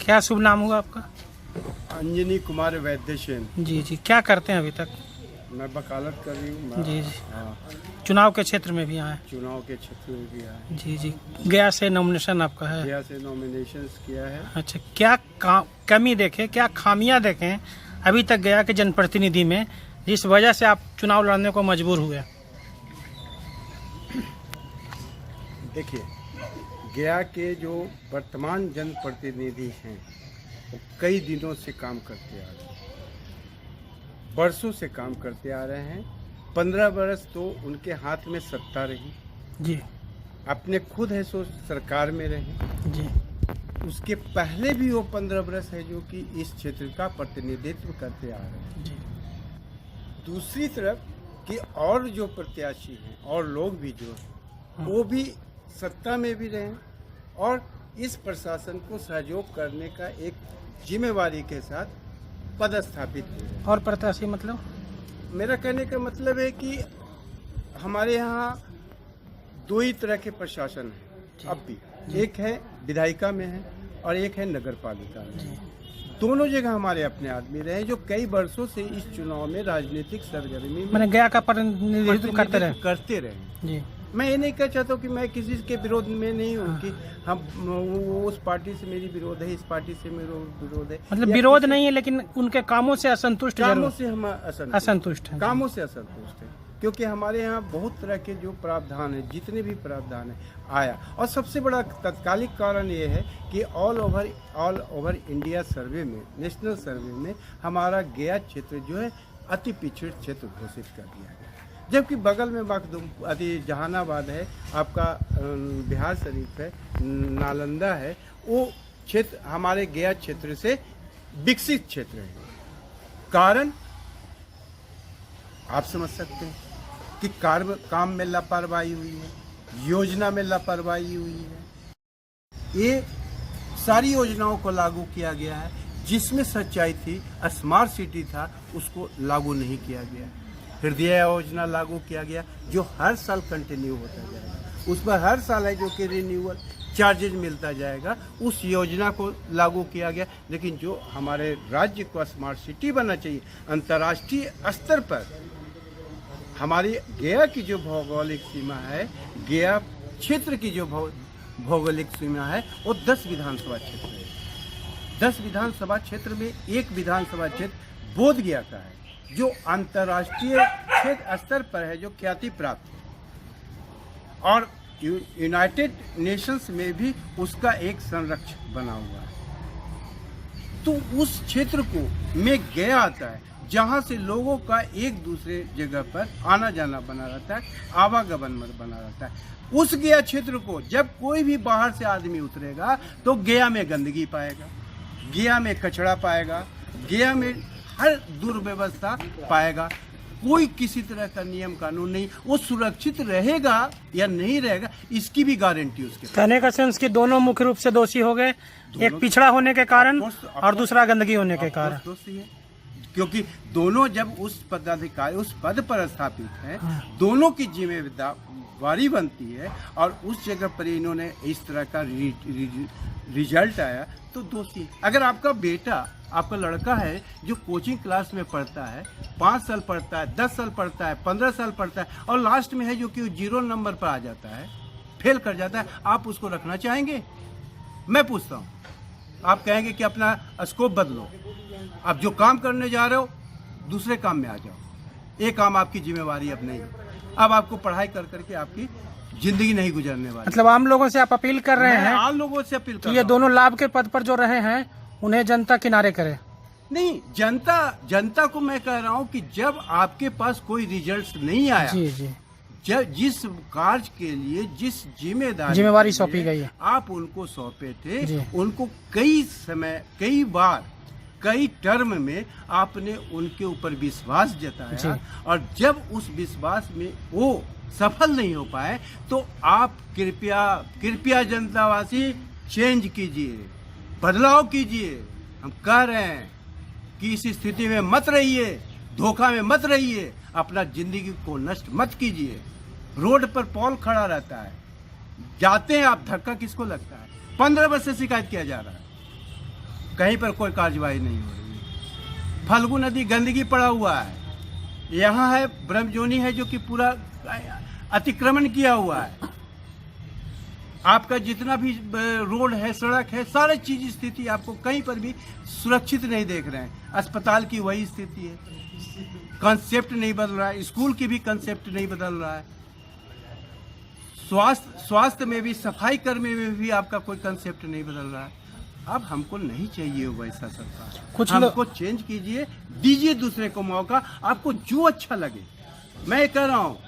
क्या शुभ नाम हुआ आपका? अंजनी कुमार वैद्य सेन। जी जी, क्या करते हैं अभी तक? मैं वकालत कर रही हूँ। जी जी, हाँ, चुनाव के क्षेत्र में भी आए? चुनाव के क्षेत्र में भी आया। जी जी, गया से नॉमिनेशन आपका है? गया से नॉमिनेशन किया है। अच्छा, क्या कमी देखें, क्या खामियां देखें अभी तक गया के जनप्रतिनिधि में, जिस वजह से आप चुनाव लड़ने को मजबूर हुए? देखिए, गया के जो वर्तमान जनप्रतिनिधि हैं वो कई दिनों से काम करते आ रहे हैं, बरसों से काम करते आ रहे हैं। 15 बरस तो उनके हाथ में सत्ता रही जी, अपने खुद है सो सरकार में रहे जी, उसके पहले भी वो 15 बरस है जो कि इस क्षेत्र का प्रतिनिधित्व करते आ रहे हैं। जी, दूसरी तरफ कि और जो प्रत्याशी हैं और लोग भी जो हैं वो भी सत्ता में भी रहे और इस प्रशासन को सहयोग करने का एक जिम्मेवारी के साथ पदस्थापित हुए। और प्रत्याशी मतलब? मेरा कहने का मतलब है कि हमारे यहाँ दो ही तरह के प्रशासन हैं अब भी, एक है विधायिका में है और एक है नगर पालिका में। दोनों जगह हमारे अपने आदमी रहे जो कई वर्षों से इस चुनाव में राजनीतिक सरगर्मी मैंने गया का प्रतिनिधित्व करते रहे? जी, मैं ये नहीं कह चाहता हूँ कि मैं किसी के विरोध में नहीं हूँ कि हम उस पार्टी से मेरी विरोध है, इस पार्टी से मेरा विरोध है, मतलब विरोध नहीं है, लेकिन उनके कामों से असंतुष्ट? कामों से हम असंतुष्ट हैं, कामों से असंतुष्ट है, क्योंकि हमारे यहाँ बहुत तरह के जो प्रावधान है, जितने भी प्रावधान है आया। और सबसे बड़ा तत्कालिक कारण ये है कि ऑल ओवर इंडिया सर्वे में, नेशनल सर्वे में हमारा गया क्षेत्र जो है अति पिछड़ित क्षेत्र घोषित कर दिया गया, जबकि बगल में जहानाबाद है, आपका बिहार शरीफ है, नालंदा है, वो क्षेत्र हमारे गया क्षेत्र से विकसित क्षेत्र है। कारण आप समझ सकते हैं कि काम में लापरवाही हुई है, योजना में लापरवाही हुई है। ये सारी योजनाओं को लागू किया गया है, जिसमें सच्चाई थी, स्मार्ट सिटी था, उसको लागू नहीं किया गया। हृदय योजना लागू किया गया जो हर साल कंटिन्यू होता जाएगा, उस पर हर साल है जो कि रिन्यूअल चार्जेज मिलता जाएगा, उस योजना को लागू किया गया। लेकिन जो हमारे राज्य को स्मार्ट सिटी बनना चाहिए, अंतर्राष्ट्रीय स्तर पर हमारी गया की जो भौगोलिक सीमा है, गया क्षेत्र की जो भौगोलिक सीमा है वो 10 विधानसभा क्षेत्र है। 10 विधानसभा क्षेत्र में एक विधानसभा क्षेत्र बोध गया का है जो अंतर्राष्ट्रीय क्षेत्र स्तर पर है, जो ख्याति प्राप्त है और यूनाइटेड नेशंस में भी उसका एक संरक्षक बना हुआ है। तो उस क्षेत्र को में गया आता है जहां से लोगों का एक दूसरे जगह पर आना जाना बना रहता है, आवागमन बना रहता है। उस गया क्षेत्र को जब कोई भी बाहर से आदमी उतरेगा तो गया में गंदगी पाएगा, गया में कचरा पाएगा, गया में हर दुर्व्यवस्था पाएगा। कोई किसी तरह का नियम कानून नहीं, वो सुरक्षित रहेगा या नहीं रहेगा इसकी भी गारंटी उसके पास। कहने का सेंस कि दोनों मुख्य रूप से दोषी हो गए, एक पिछड़ा होने के कारण और दूसरा गंदगी होने के कारण। दोषी है क्योंकि दोनों जब उस पदाधिकारी उस पद पर स्थापित है, दोनों की जिम्मेदारी बनती है और उस जगह पर इन्होंने इस तरह का रिजल्ट आया तो दोषी। अगर आपका बेटा, आपका लड़का है जो कोचिंग क्लास में पढ़ता है, 5 साल पढ़ता है, 10 साल पढ़ता है, 15 साल पढ़ता है और लास्ट में है जो कि 0 नंबर पर आ जाता है, फेल कर जाता है, आप उसको रखना चाहेंगे? मैं पूछता हूँ, आप कहेंगे कि अपना स्कोप बदलो, आप जो काम करने जा रहे हो दूसरे काम में आ जाओ, ये काम आपकी जिम्मेवारी अब नहीं, अब आपको पढ़ाई कर करके आपकी जिंदगी नहीं गुजरने वाली। मतलब आम लोगों से आप अपील कर रहे हैं? आम लोगों से अपील कर ये दोनों लाभ के पद पर जो रहे हैं उन्हें जनता किनारे करे? नहीं, जनता को मैं कह रहा हूँ कि जब आपके पास कोई रिजल्ट नहीं आया, जी जी, जिस कार्य के लिए जिस जिम्मेवारी सौंपी गई है आप उनको सौंपे थे, उनको कई बार कई टर्म में आपने उनके ऊपर विश्वास जताया और जब उस विश्वास में वो सफल नहीं हो पाए तो आप कृपया जनतावासी चेंज कीजिए, बदलाव कीजिए। हम कह रहे हैं कि इस स्थिति में मत रहिए, धोखा में मत रहिए, अपना जिंदगी को नष्ट मत कीजिए। रोड पर पॉल खड़ा रहता है, जाते हैं आप, धक्का किसको लगता है? 15 वर्ष से शिकायत किया जा रहा है, कहीं पर कोई कार्रवाई नहीं हो रही है। फल्गु नदी गंदगी पड़ा हुआ है, यहाँ है ब्रह्मजोनी है जो कि पूरा अतिक्रमण किया हुआ है। आपका जितना भी रोड है, सड़क है, सारी चीज स्थिति आपको कहीं पर भी सुरक्षित नहीं देख रहे हैं। अस्पताल की वही स्थिति है, कंसेप्ट नहीं बदल रहा है, स्कूल की भी कंसेप्ट नहीं बदल रहा है, स्वास्थ्य में भी, सफाई कर्मी में भी आपका कोई कंसेप्ट नहीं बदल रहा है। अब हमको नहीं चाहिए वैसा सरकार, कुछ हमको चेंज कीजिए, दीजिए दूसरे को मौका। आपको जो अच्छा लगे, मैं ये कह रहा हूँ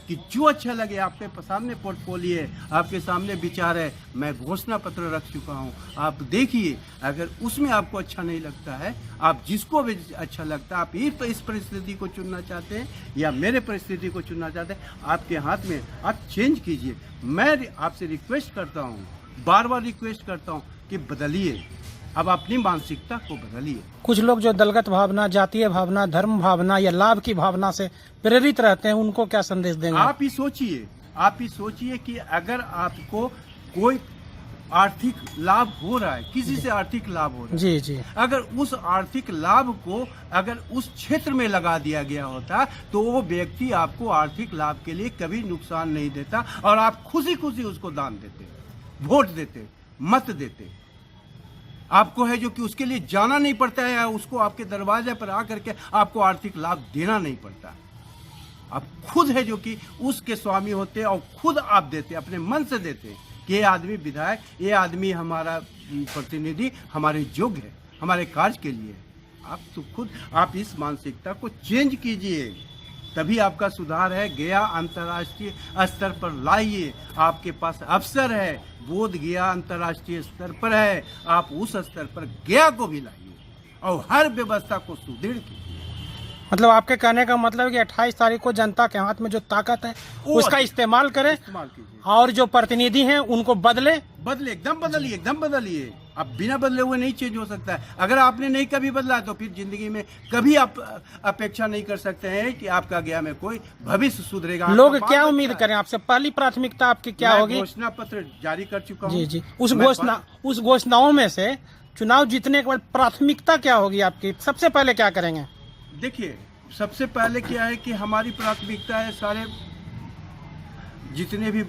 कि जो अच्छा लगे, आपके सामने पोर्टफोलियो है, आपके सामने विचार है, मैं घोषणा पत्र रख चुका हूँ, आप देखिए। अगर उसमें आपको अच्छा नहीं लगता है, आप जिसको भी अच्छा लगता है, आप इस परिस्थिति को चुनना चाहते हैं या मेरे परिस्थिति को चुनना चाहते हैं, आपके हाथ में, आप चेंज कीजिए। मैं आपसे रिक्वेस्ट करता हूँ, बार बार रिक्वेस्ट करता हूँ कि बदलिए, अब अपनी मानसिकता को बदलिए। कुछ लोग जो दलगत भावना, जातीय भावना, धर्म भावना या लाभ की भावना से प्रेरित रहते हैं, उनको क्या संदेश देंगे? आप ही सोचिए कि अगर आपको कोई आर्थिक लाभ हो रहा है, किसी से आर्थिक लाभ हो रहा है, जी जी, अगर उस आर्थिक लाभ को अगर उस क्षेत्र में लगा दिया गया होता तो वो व्यक्ति आपको आर्थिक लाभ के लिए कभी नुकसान नहीं देता और आप खुशी खुशी उसको दान देते, वोट देते, मत देते। आपको है जो कि उसके लिए जाना नहीं पड़ता है, या उसको आपके दरवाजे पर आकर के आपको आर्थिक लाभ देना नहीं पड़ता। आप खुद है जो कि उसके स्वामी होते और खुद आप देते, अपने मन से देते कि ये आदमी विधायक, ये आदमी हमारा प्रतिनिधि, हमारे योग्य है, हमारे कार्य के लिए। आप तो खुद आप इस मानसिकता को चेंज कीजिए, तभी आपका सुधार है। गया अंतर्राष्ट्रीय स्तर पर लाइए, आपके पास अवसर है, बोध गया अंतर्राष्ट्रीय स्तर पर है, आप उस स्तर पर गया को भी लाइए और हर व्यवस्था को सुदृढ़ कीजिए। मतलब आपके कहने का मतलब है कि 28 तारीख को जनता के हाथ में जो ताकत है उसका इस्तेमाल करें, इस्तेमाल कीजिए, और जो प्रतिनिधि हैं उनको बदले, एकदम बदलिए। अब बिना बदले हुए नहीं चेंज हो सकता है। अगर आपने नहीं कभी बदला तो फिर जिंदगी में कभी आप अपेक्षा नहीं कर सकते हैं कि आपका गया में कोई भविष्य सुधरेगा। लोग क्या उम्मीद करें आपसे? पहली प्राथमिकता आपकी क्या होगी? घोषणा पत्र जारी कर चुका हूँ। जी जी, उस घोषणाओं में से चुनाव जीतने के बाद प्राथमिकता क्या होगी आपकी? सबसे पहले क्या करेंगे? देखिए, सबसे पहले क्या है कि हमारी प्राथमिकता है, सारे जितने भी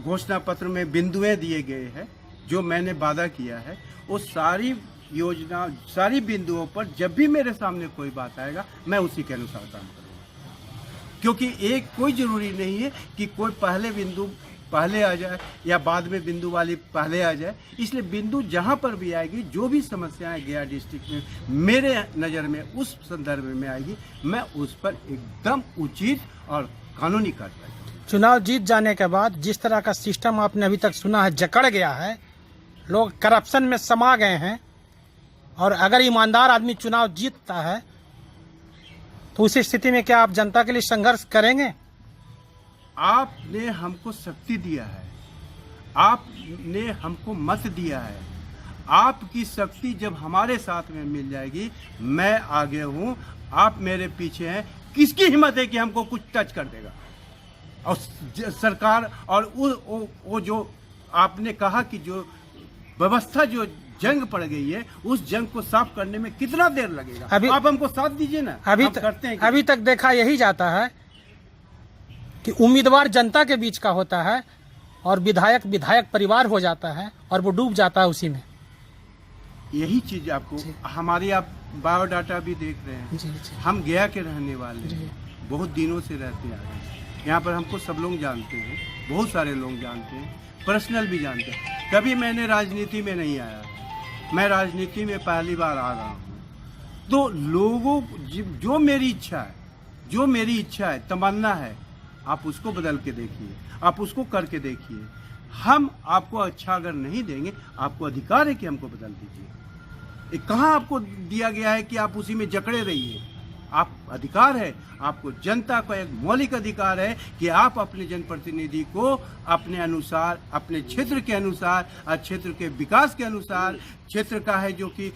घोषणा पत्र में बिंदुएं दिए गए हैं, जो मैंने वादा किया है, वो सारी योजना, सारी बिंदुओं पर जब भी मेरे सामने कोई बात आएगा, मैं उसी के अनुसार काम करूँगा। क्योंकि एक कोई जरूरी नहीं है कि कोई पहले बिंदु पहले आ जाए या बाद में बिंदु वाली पहले आ जाए। इसलिए बिंदु जहां पर भी आएगी, जो भी समस्याएं गया डिस्ट्रिक्ट में मेरे नज़र में उस संदर्भ में आएगी, मैं उस पर एकदम उचित और कानूनी कार्रवाई करूंगा। चुनाव जीत जाने के बाद जिस तरह का सिस्टम आपने अभी तक सुना है, जकड़ गया है, लोग करप्शन में समा गए हैं, और अगर ईमानदार आदमी चुनाव जीतता है तो उस स्थिति में क्या आप जनता के लिए संघर्ष करेंगे? आपने हमको शक्ति दिया है, आपने हमको मत दिया है। आपकी शक्ति जब हमारे साथ में मिल जाएगी, मैं आगे हूँ, आप मेरे पीछे हैं, किसकी हिम्मत है कि हमको कुछ टच कर देगा? और सरकार और वो जो आपने कहा कि जो व्यवस्था, जो जंग पड़ गई है, उस जंग को साफ करने में कितना देर लगेगा? आप हमको साथ दीजिए ना। अभी तक देखा यही जाता है कि उम्मीदवार जनता के बीच का होता है और विधायक परिवार हो जाता है और वो डूब जाता है उसी में। यही चीज आपको हमारी, आप बायोडाटा भी देख रहे हैं। जी, जी। हम गया के रहने वाले हैं, बहुत दिनों से रहते आ रहे हैं यहाँ पर। हमको सब लोग जानते हैं, बहुत सारे लोग जानते हैं, पर्सनल भी जानते हैं। कभी मैंने राजनीति में नहीं आया, मैं राजनीति में पहली बार आ रहा हूँ। तो लोगों जो मेरी इच्छा है, तमन्ना है, आप उसको बदल के देखिए, आप उसको करके देखिए। हम आपको अच्छा अगर नहीं देंगे, आपको अधिकार है कि हमको बदल दीजिए। कहाँ आपको दिया गया है कि आप उसी में जकड़े रहिए? आप अधिकार है, आपको जनता का एक मौलिक अधिकार है कि आप अपने जनप्रतिनिधि को अपने अनुसार, अपने क्षेत्र के अनुसार, क्षेत्र के विकास के अनुसार, क्षेत्र का है जो कि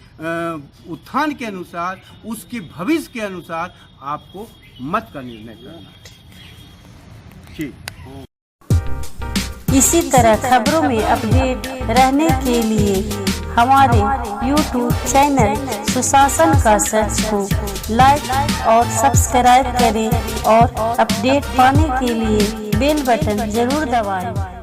उत्थान के अनुसार, उसके भविष्य के अनुसार आपको मत का निर्णय करना। ठीक। इसी तरह खबरों में अपडेट रहने के लिए हमारे YouTube चैनल सुशासन का सर्च को लाइक और सब्सक्राइब करें और अपडेट पाने के लिए बेल बटन जरूर दबाएं।